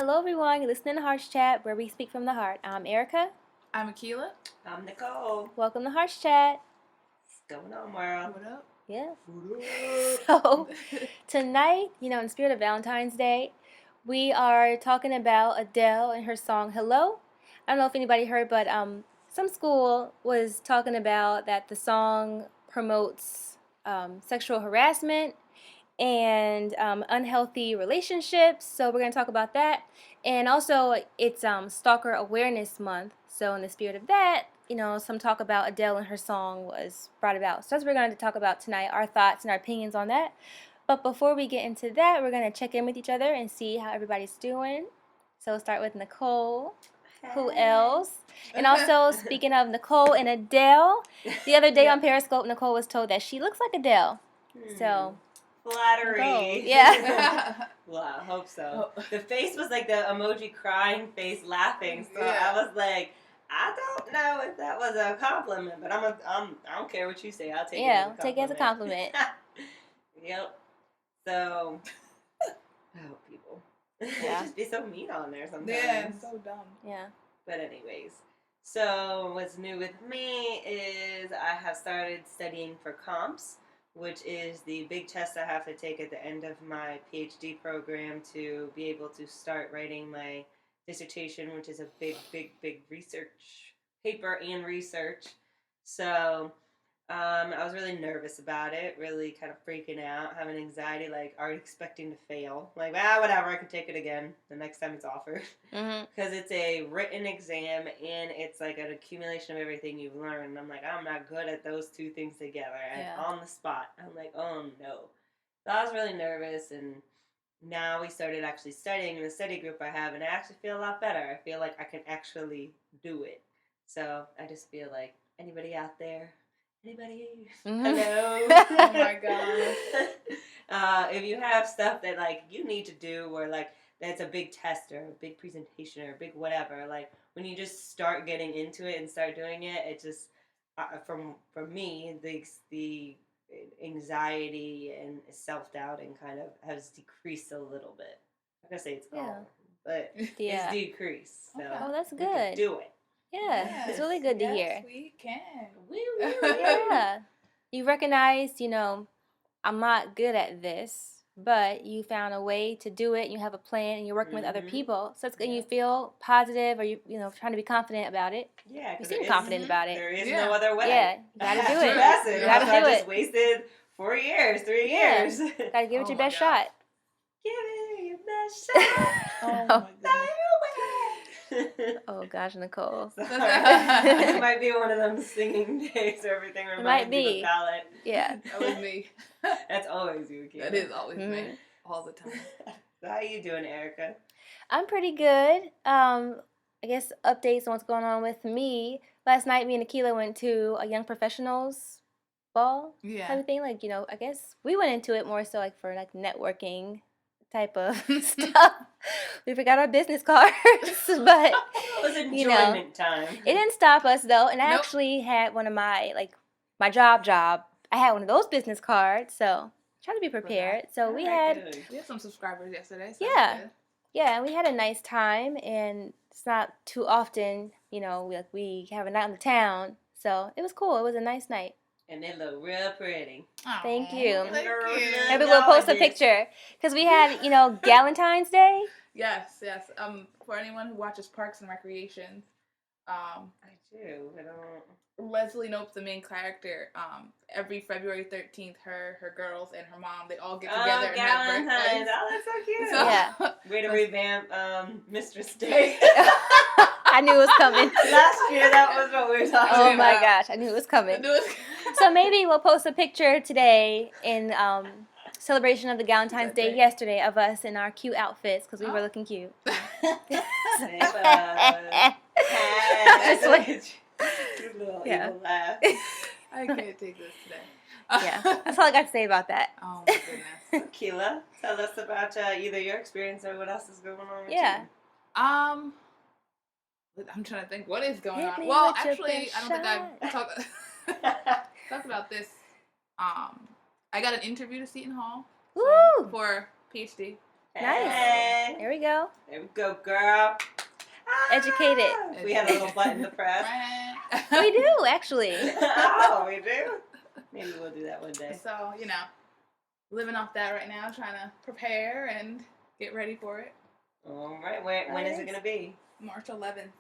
Hello everyone, you're listening to Hearts Chat, where we speak from the heart. I'm Erica. I'm Akila. I'm Nicole. Welcome to Hearts Chat. What's going on, world? What up? Yeah. What up? So, tonight, in the spirit of Valentine's Day, we are talking about Adele and her song Hello. I don't know if anybody heard, but some school was talking about that the song promotes sexual harassment and unhealthy relationships. So we're going to talk about that. And also, it's Stalker Awareness Month. So in the spirit of that, some talk about Adele and her song was brought about. So that's what we're going to talk about tonight, our thoughts and our opinions on that. But before we get into that, we're going to check in with each other and see how everybody's doing. So we'll start with Nicole. Who else? And also, speaking of Nicole and Adele, the other day on Periscope, Nicole was told that she looks like Adele. So... Flattery. Nicole. Yeah. Well, I hope so. The face was like the emoji crying face laughing. So Yeah. I was like, I don't know if that was a compliment, but I don't care what you say. I'll take it as a compliment. Yeah, take it as a compliment. Yep. So, people. Yeah. Just be so mean on there sometimes. Yeah, it's so dumb. Yeah. But anyways, so what's new with me is I have started studying for comps, which is the big test I have to take at the end of my PhD program to be able to start writing my dissertation, which is a big research paper and research. So I was really nervous about it, really kind of freaking out, having anxiety, like already expecting to fail. Like, whatever, I can take it again the next time it's offered. Because it's a written exam and it's like an accumulation of everything you've learned. And I'm like, I'm not good at those two things together. And on the spot, I'm like, oh no. So I was really nervous, and now we started actually studying in the study group I have, and I actually feel a lot better. I feel like I can actually do it. So I just feel like, anybody out there? Anybody? Hello? Oh my gosh. If you have stuff that like you need to do, or like that's a big test or a big presentation or a big whatever, like when you just start getting into it and start doing it, it just for me the anxiety and self-doubting kind of has decreased a little bit. I'm gonna say it's gone, but it's decreased. So Oh, that's we good. can do it. Yeah, Yes. it's really good to Yes, hear. we can. Yeah. You recognize, I'm not good at this, but you found a way to do it. You have a plan, and you're working with other people. So it's good. You feel positive, or you trying to be confident about it. Yeah, You seem confident about it. There is no other way. Yeah, you gotta do it. Pass it. You gotta do I it. just wasted 4 years, 3 years. Gotta give it your best shot. Give it your best shot. Oh my goodness. Oh gosh, Nicole. It might be one of them singing days or everything reminds you of a ballad. Yeah. That was me. That's always you, Keith. That is always me. All the time. So how you doing, Erica? I'm pretty good. I guess updates on what's going on with me. Last night, me and Akila went to a young professionals ball type of thing. Like, I guess we went into it more so like for like networking type of stuff. We forgot our business cards, but it was enjoyment time. It didn't stop us though. And I actually had one of my job. I had one of those business cards, so trying to be prepared. So we had some subscribers yesterday. So yeah, we had a nice time, and it's not too often, we have a night on the town, so it was cool. It was a nice night. And they look real pretty. Aww, thank you. Maybe we'll post a picture. Because we had, Galentine's Day. Yes. For anyone who watches Parks and Recreation, I do. I don't. Leslie Knope's the main character. Every February 13th, her girls and her mom, they all get together and have Galentine's. Oh, that's so cute. So, yeah. Way to revamp Mistress Day. I knew it was coming. Last year, that was what we were talking about. Oh my gosh, I knew it was coming. So maybe we'll post a picture today in celebration of the Galentine's Day yesterday of us in our cute outfits because we were looking cute. That's what little evil laugh. I can't take this today. Yeah, that's all I got to say about that. Oh my goodness. Keila, tell us about either your experience or what else is going on with you. I'm trying to think what is going on. Well, actually, I don't think I've talked about this. I got an interview to Seton Hall for PhD. Nice. There we go. There we go, girl. Educated. We have a little button to press. We do, actually. Oh, we do? Maybe we'll do that one day. So, living off that right now, trying to prepare and get ready for it. All right. When is it going to be? March 11th.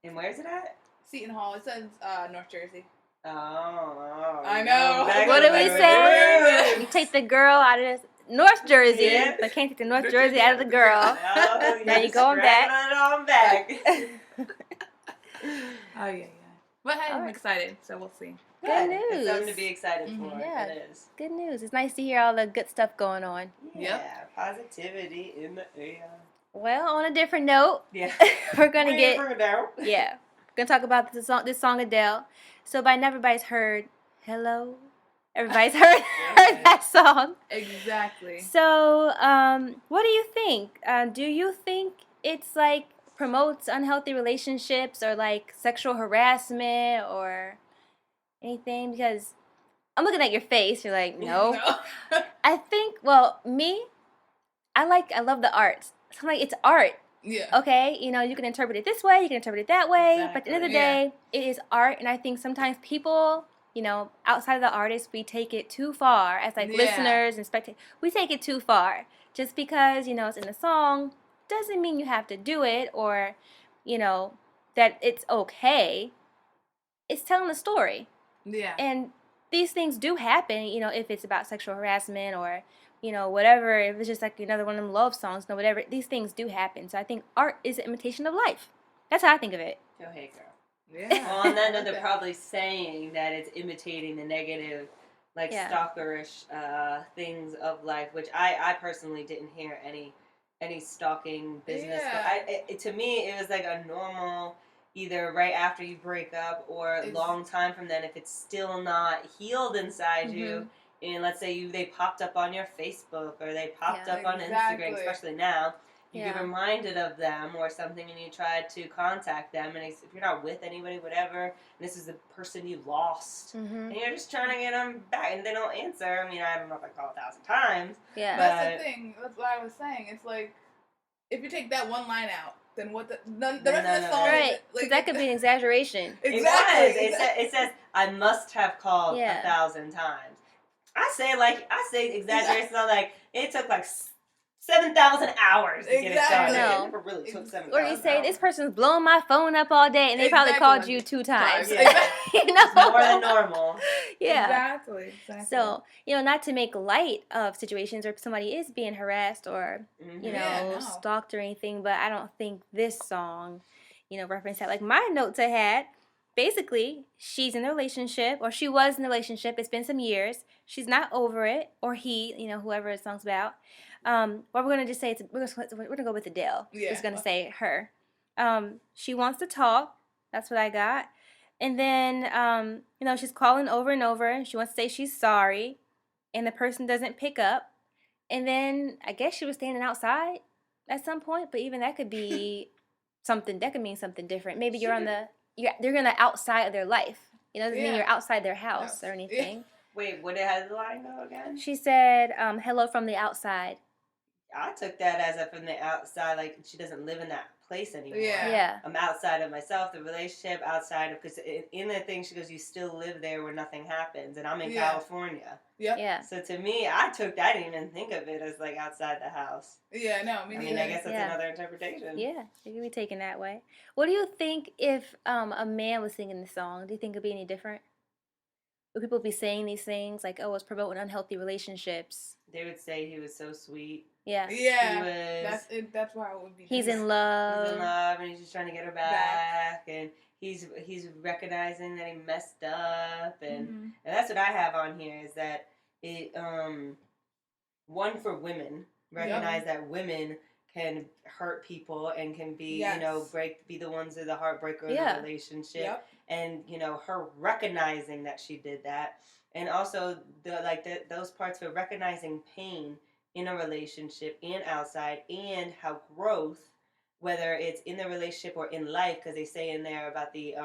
And where is it at? Seton Hall. It says North Jersey. Oh. I know. What do we say? You take the girl out of this North Jersey, but can't take the North Jersey out of the girl. No, now you're going back. It on back. Oh, yeah. But hey, I'm excited, so we'll see. Good news. It's something to be excited for. Yeah, it is. Good news. It's nice to hear all the good stuff going on. Yeah, positivity in the air. Well, on a different note, we're gonna gonna talk about this song Adele. So by now everybody's heard "Hello." Everybody's heard that song. Exactly. So, what do you think? Do you think it's like promotes unhealthy relationships or like sexual harassment or anything? Because I'm looking at your face. You're like, no. I think. Well, me, I love the art. So I'm like, it's art. Yeah. Okay, you can interpret it this way, you can interpret it that way, but at the end of the day, it is art, and I think sometimes people, outside of the artist, we take it too far as like listeners and spectators. We take it too far. Just because, it's in a song doesn't mean you have to do it or, that it's okay. It's telling a story. Yeah. And these things do happen, if it's about sexual harassment or whatever, if it's just like another one of them love songs, whatever, these things do happen. So I think art is an imitation of life. That's how I think of it. Go ahead, girl. Yeah. Well, on that note, they're probably saying that it's imitating the negative, like stalkerish things of life, which I personally didn't hear any stalking business. Yeah. But to me, it was like a normal, either right after you break up or a long time from then, if it's still not healed inside you. And let's say they popped up on your Facebook or they popped up on Instagram, especially now. You get reminded of them or something and you try to contact them. And if you're not with anybody, whatever, and this is the person you lost, and you're just trying to get them back and they don't answer. I mean, I don't know if I call 1,000 times. Yeah. That's the thing. That's what I was saying. It's like, if you take that one line out, then what the rest of the song... Right, because that could be an exaggeration. Exactly. It says, I must have called 1,000 times. I say exaggeration. I'm like, it took like 7,000 hours to get it done. No. It never really took 7,000 Or you say, this person's blowing my phone up all day, and they probably called you 2 times. Yeah. More than normal. Yeah. Exactly. So, not to make light of situations where somebody is being harassed or, stalked or anything, but I don't think this song, referenced that. Like, my notes I had, basically, she's in a relationship, or she was in a relationship. It's been some years. She's not over it, or he, whoever the song's about. What we're going to just say, we're going to go with Adele. Yeah. Who's going to say her. She wants to talk. That's what I got. And then, she's calling over and over. She wants to say she's sorry. And the person doesn't pick up. And then, I guess she was standing outside at some point. But even that could be something, that could mean something different. Maybe you're on they're going to outside of their life. Doesn't mean you're outside their house or anything. Yeah. Wait, how did the line go again? She said, hello from the outside. I took that as from the outside, like she doesn't live in that place anymore. Yeah. I'm outside of myself, the relationship, outside of, because in the thing she goes, you still live there where nothing happens, and I'm in California. Yep. Yeah. So to me, I didn't even think of it as like outside the house. Yeah, no, I mean, I guess that's another interpretation. Yeah, it could be taken that way. What do you think if a man was singing the song? Do you think it'd be any different? Would people be saying these things like, "Oh, it's promoting unhealthy relationships"? They would say he was so sweet. Yeah. Yeah. That's why it would be. He's in love. He's in love, and he's just trying to get her back. And he's recognizing that he messed up, and that's what I have on here is that it one for women recognize that women can hurt people and can be be the ones that are the heartbreaker in the relationship, and her recognizing that she did that, and also those parts of recognizing pain in a relationship and outside, and how growth, whether it's in the relationship or in life, because they say in there about the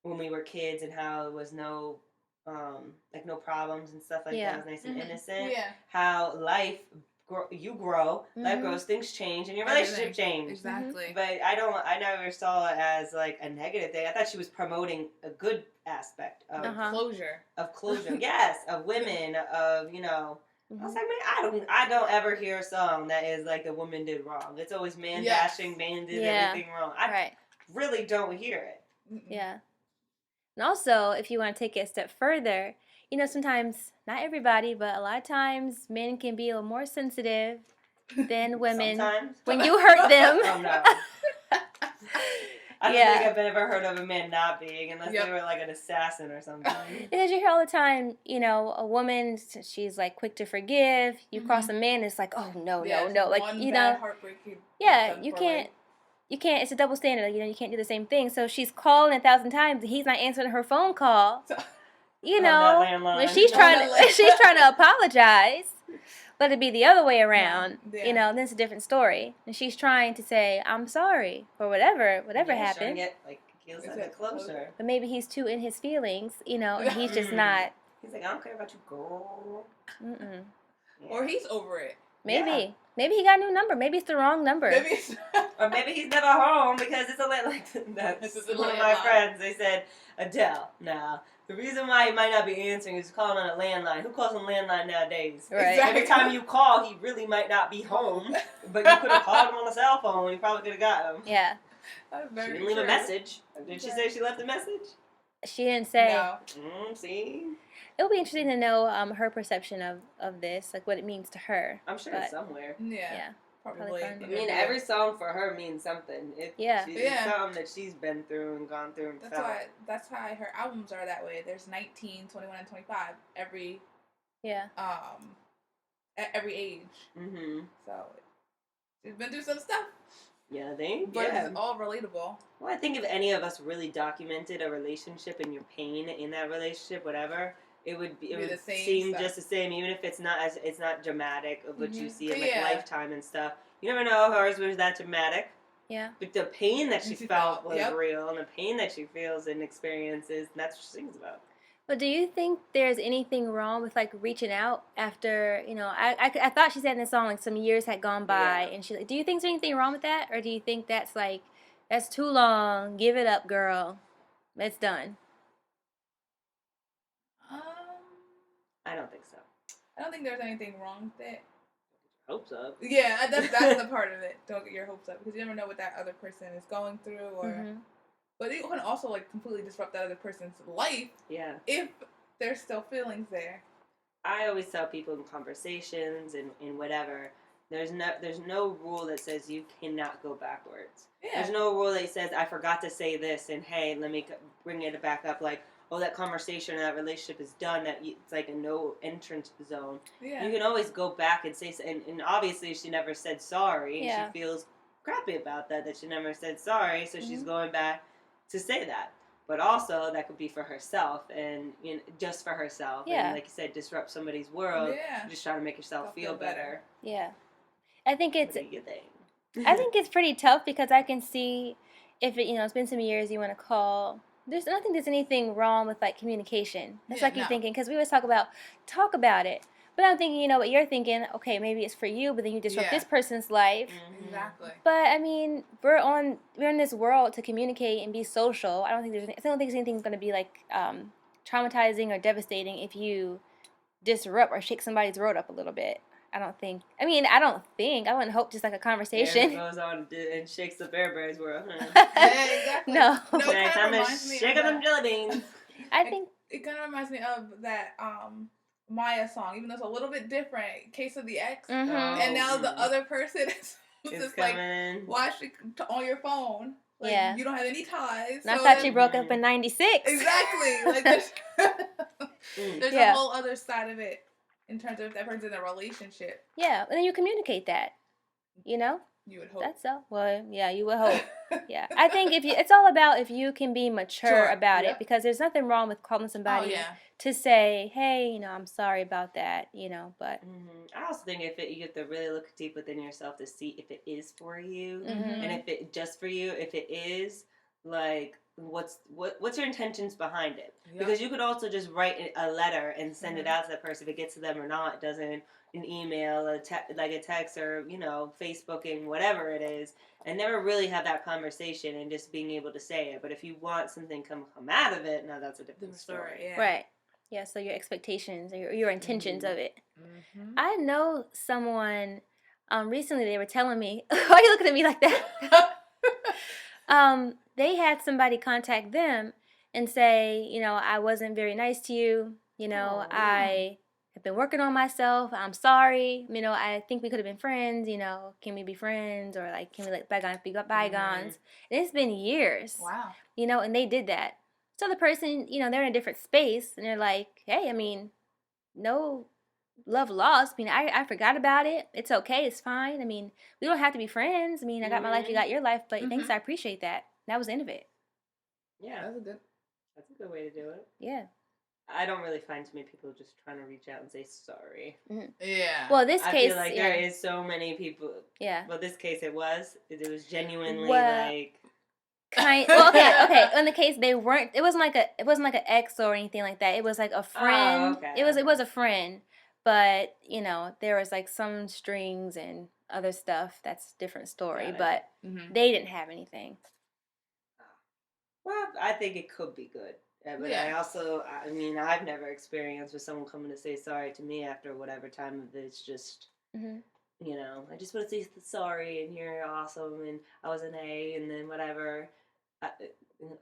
when we were kids and how it was no no problems and stuff like that. It was nice and innocent. Yeah. How life you grow, life grows, things change, and your relationship change. Exactly. But I never saw it as like a negative thing. I thought she was promoting a good aspect of closure. Of closure, yes, of women, of I was like, man, I don't ever hear a song that is like a woman did wrong. It's always man bashing, man did everything wrong. I really don't hear it. Yeah. And also, if you want to take it a step further, sometimes, not everybody, but a lot of times, men can be a little more sensitive than women. Sometimes. When you hurt them. Oh, no. I don't think I've ever heard of a man not being, unless they were like an assassin or something. Because you hear all the time, a woman, she's like quick to forgive. You cross a man, it's like, oh, no, no. Like, heartbreak. You can't. It's a double standard. You can't do the same thing. So she's calling 1,000 times. He's not answering her phone call. When she's trying to apologize, let it be the other way around. Then it's a different story. And she's trying to say, I'm sorry for whatever happened. Feels like a closer. But maybe he's too in his feelings, and he's just not. He's like, I don't care about you, girl. Mm-mm. Yeah. Or he's over it. Maybe. Yeah. Maybe he got a new number. Maybe it's the wrong number. Or maybe he's never home because it's that's one of my friends. They said, Adele. Now, the reason why he might not be answering is calling on a landline. Who calls on a landline nowadays? Right. Exactly. Every time you call, he really might not be home. But you could have called him on a cell phone. You probably could have got him. Yeah. She didn't leave a message. Did she say she left a message? She didn't say. No. See? It'll be interesting to know her perception of this, like what it means to her. I'm sure it's somewhere. Yeah. Probably. I mean, every song for her means something. It's something that she's been through and gone through and felt. That's why her albums are that way. There's 19, 21, and 25 every at every age. Mm-hmm. So she's been through some stuff. Yeah, but it's all relatable. Well, I think if any of us really documented a relationship and your pain in that relationship, whatever, it would seem just the same, even if it's not dramatic of what you see in Lifetime and stuff. You never know if hers was that dramatic. Yeah. But the pain that she felt was real, and the pain that she feels and experiences, and that's what she sings about. But do you think there's anything wrong with like reaching out after, I thought she said in the song like some years had gone by and she do you think there's anything wrong with that? Or do you think that's too long, give it up, girl. It's done. I don't think so. I don't think there's anything wrong with it. Hopes up. Yeah, that's the part of it. Don't get your hopes up because you never know what that other person is going through or but it can also like completely disrupt that other person's life. Yeah. If there's still feelings there. I always tell people in conversations and whatever, there's no rule that says you cannot go backwards. Yeah. There's no rule that says I forgot to say this and hey, let me bring it back up like, oh, that conversation or that relationship is done, that it's like a no entrance zone. Yeah. You can always go back and say, and obviously she never said sorry. Yeah. She feels crappy about that she never said sorry, so she's going back to say that. But also, that could be for herself, and just for herself. Yeah. And like you said, disrupt somebody's world. Yeah. Just trying to make yourself feel better. Yeah. I think it's pretty tough because I can see if it's been some years you want to call. I don't think there's anything wrong with like communication. That's you're thinking because we always talk about it. But I'm thinking, what you're thinking, okay, maybe it's for you, but then you disrupt this person's life. Mm-hmm. Exactly. But I mean, we're in this world to communicate and be social. I don't think there's anything going to be like traumatizing or devastating if you disrupt or shake somebody's road up a little bit. I wouldn't hope just like a conversation. Aaron goes on and shakes the Bear Bears world. Yeah, exactly. No. It kind of reminds me shake up them jelly beans. I think it kind of reminds me of that Maya song, even though it's a little bit different. Case of the Ex, and now the other person is just like watching on your phone. Like, you don't have any ties. And I thought you broke up in '96. Exactly. Like there's a whole other side of it in terms of if that person's in a relationship. Yeah, and then you communicate that. You would hope. That's all. Well, yeah, you would hope. Yeah, I think it's all about if you can be mature about it, because there's nothing wrong with calling somebody to say, hey, I'm sorry about that, but. I also think you have to really look deep within yourself to see if it is for you, and if it just for you, if it is, like, what's your intentions behind it? Because you could also just write a letter and send it out to that person. If it gets to them or not, it doesn't. an email, like a text, or Facebooking, whatever it is, and never really have that conversation and just being able to say it. But if you want something come out of it, now that's a different story. Yeah. Right. Yeah. So your expectations or your intentions of it. I know someone. Recently they were telling me. Why are you looking at me like that? They had somebody contact them and say, I wasn't very nice to you. I have been working on myself. I'm sorry. I think we could have been friends. Can we be friends, or like, can we let bygones be bygones? And it's been years. Wow. And they did that. So the person, they're in a different space, and they're like, hey, no love lost. I forgot about it. It's okay. It's fine. We don't have to be friends. I got my life. You got your life. But thanks. I appreciate that. That was the end of it. Yeah, that's a good way to do it. Yeah. I don't really find too many people just trying to reach out and say sorry. Yeah. Well, this case, I feel like there is so many people. Yeah. Well, this case it was genuinely like. Well, okay. In the case, they weren't. It wasn't like an ex or anything like that. It was like a friend. Oh, okay. It was a friend, but there was like some strings and other stuff. That's a different story. But they didn't have anything. Well, I think it could be good. But I also, I've never experienced with someone coming to say sorry to me after whatever time of it's just, I just want to say sorry, and you're awesome, and I was an A, and then whatever.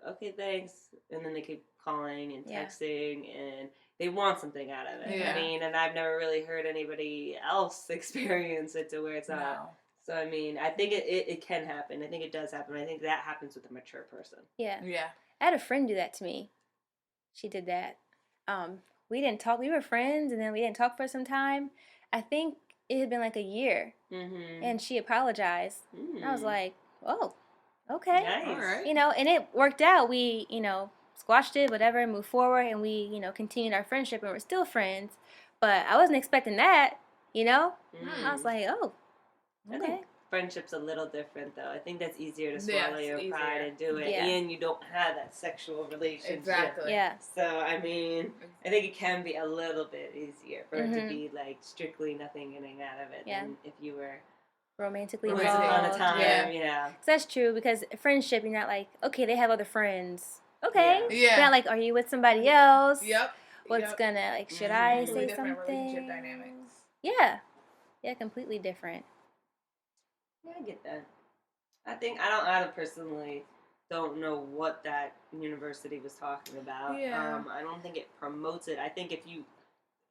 Okay, thanks. And then they keep calling and texting, and they want something out of it. Yeah. And I've never really heard anybody else experience it to where it's not. So, I think it can happen. I think it does happen. I think that happens with a mature person. Yeah. Yeah. I had a friend do that to me. She did that. We didn't talk. We were friends, and then we didn't talk for some time. I think it had been like a year, and she apologized. And I was like, oh, okay. Nice. All right. And it worked out. We, squashed it, whatever, moved forward, and we, continued our friendship, and we're still friends. But I wasn't expecting that, I was like, oh, okay. Friendship's a little different, though. I think that's easier to swallow your pride and do it, and you don't have that sexual relationship. Exactly. Yeah. So, I think it can be a little bit easier for it to be, like, strictly nothing getting out of it than if you were romantically once involved. upon a time. Yeah. So that's true, because friendship, you're not like, okay, they have other friends. Okay. Yeah. You're not like, are you with somebody else? Yep. What's gonna, like, should I say different something? Relationship dynamics. Yeah. Yeah, completely different. Yeah, I get that. I personally don't know what that university was talking about. Yeah. I don't think it promotes it. I think if you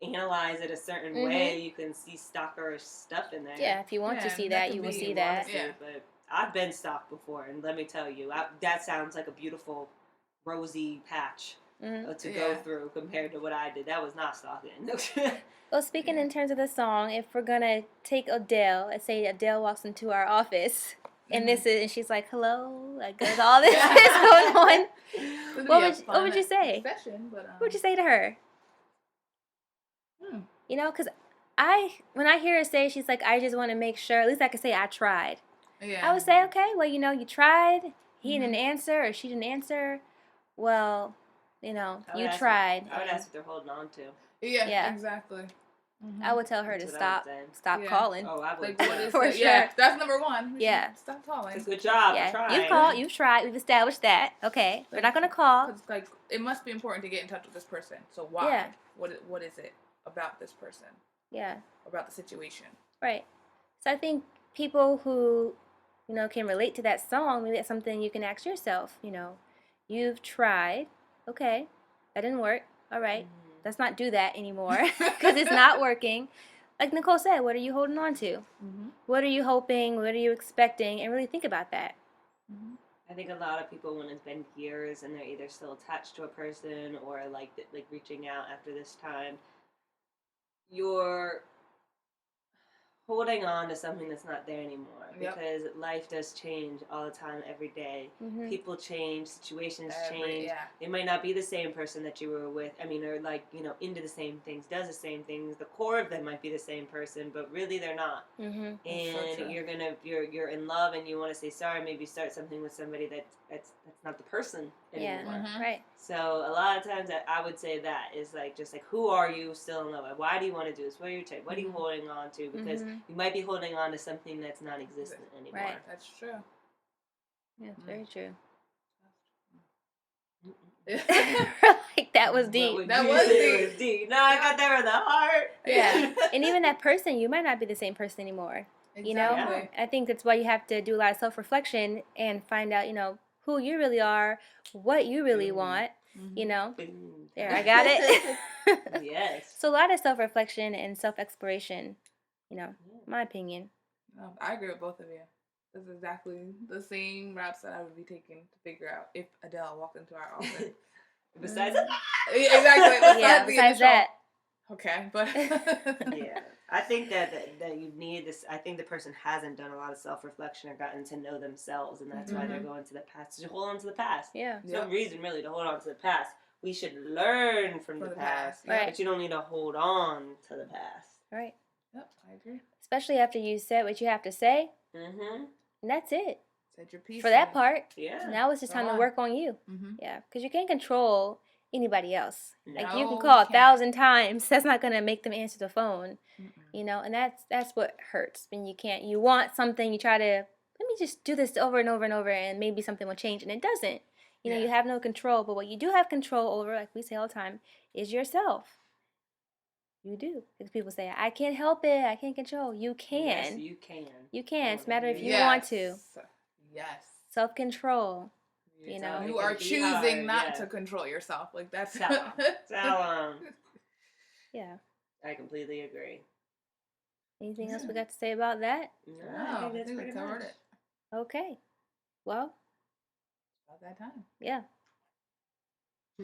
analyze it a certain way, you can see stalkerish stuff in there. Yeah, if you want to see that, you will see that. Yeah. But I've been stalked before, and let me tell you, that sounds like a beautiful rosy patch to go through compared to what I did. That was not stalking. Well, speaking in terms of the song, if we're gonna take Adele, let's say Adele walks into our office, and and she's like, "Hello," like all this is going on. What would you say? What would you say to her? Because when I hear her say, she's like, "I just want to make sure." At least I could say I tried. Yeah. I would say, okay, well, you tried. He didn't answer, or she didn't answer. Well, you tried. I would ask what they're holding on to. Yeah. Exactly. I would tell her to stop calling. Oh, I would. Like, what is for it? sure. Yeah, that's number one. Yeah. Stop calling. Good job. Yeah. Trying. You've called. You've tried. We've established that. Okay. We're not gonna call. Cause, like, it must be important to get in touch with this person. So why? Yeah. What is it about this person? Yeah. About the situation. Right. So I think people who, can relate to that song, maybe that's something you can ask yourself. You've tried. Okay. That didn't work. All right. Let's not do that anymore because it's not working. Like Nicole said, what are you holding on to? What are you hoping? What are you expecting? And really think about that. I think a lot of people, when it's been years and they're either still attached to a person or like reaching out after this time, you're holding on to something that's not there anymore, because life does change all the time, every day. People change, situations change. They might not be the same person that you were with. I mean, or like, you know, into the same things, does the same things. The core of them might be the same person, but really they're not. And so you're in love and you want to say sorry. Maybe start something with somebody that's not the person anymore. Right. So a lot of times I would say that is like, just like, who are you still in love with? Why do you want to do this? What are your type? What are you holding on to? Because you might be holding on to something that's not existent anymore. Right. That's true. Yeah, very true. Like that was deep. That was deep. No, I got there in the heart. Yeah. And even that person, you might not be the same person anymore. Exactly. You know? I think that's why you have to do a lot of self-reflection and find out, you know, who you really are, what you really want, you know. There, I got it. Yes. So a lot of self-reflection and self-exploration, you know, my opinion. No, I agree with both of you. That's exactly the same routes that I would be taking to figure out if Adele walked into our office. Besides that? Exactly. Besides that. Okay, but yeah, I think that you need this. I think the person hasn't done a lot of self-reflection or gotten to know themselves, and that's why they're going to the past. To hold on to the past. Yeah. There's no reason really to hold on to the past. We should learn from the past, right? But you don't need to hold on to the past. Right. Yep, I agree. Especially after you said what you have to say. And that's it. Said your piece for that part. Yeah. Now it's just time to work on you. Yeah, because you can't control anybody else. No, like you can call 1,000 times, that's not gonna make them answer the phone. You know, and that's what hurts when you can't. You want something, you try to let me just do this over and over and over, and maybe something will change, and it doesn't. You know, you have no control. But what you do have control over, like we say all the time, is yourself. You do. Because people say, I can't help it, I can't control. You can. Yes, you can. You can. It's a matter if you want to. Yes. Self-control. You know, you are choosing not to control yourself. Like that's yeah. I completely agree. Anything else we got to say about that? No, I think we covered it. Okay. Well, about that time. Yeah.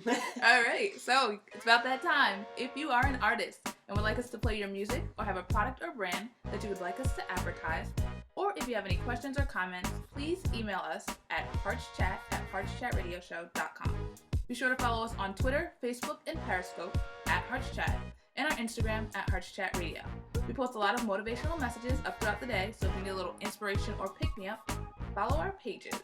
All right, so it's about that time. If you are an artist and would like us to play your music, or have a product or brand that you would like us to advertise, or if you have any questions or comments, please email us at heartschat@heartschat.radioshow.com. Be sure to follow us on Twitter, Facebook, and Periscope at heartschat, and our Instagram at heartschat.radio. We post a lot of motivational messages up throughout the day, so if you need a little inspiration or pick-me-up, follow our pages.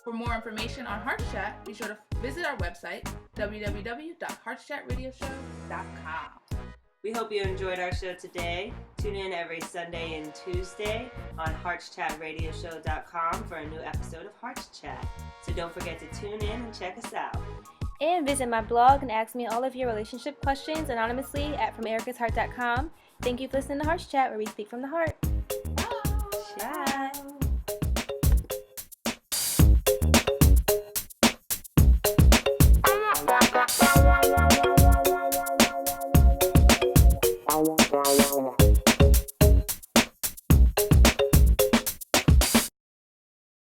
For more information on HeartChat, be sure to visit our website, www.heartchatradioshow.com. We hope you enjoyed our show today. Tune in every Sunday and Tuesday on heartchatradioshow.com for a new episode of HeartChat. So don't forget to tune in and check us out. And visit my blog and ask me all of your relationship questions anonymously at FromEricasHeart.com. Thank you for listening to HeartChat, where we speak from the heart. Bye.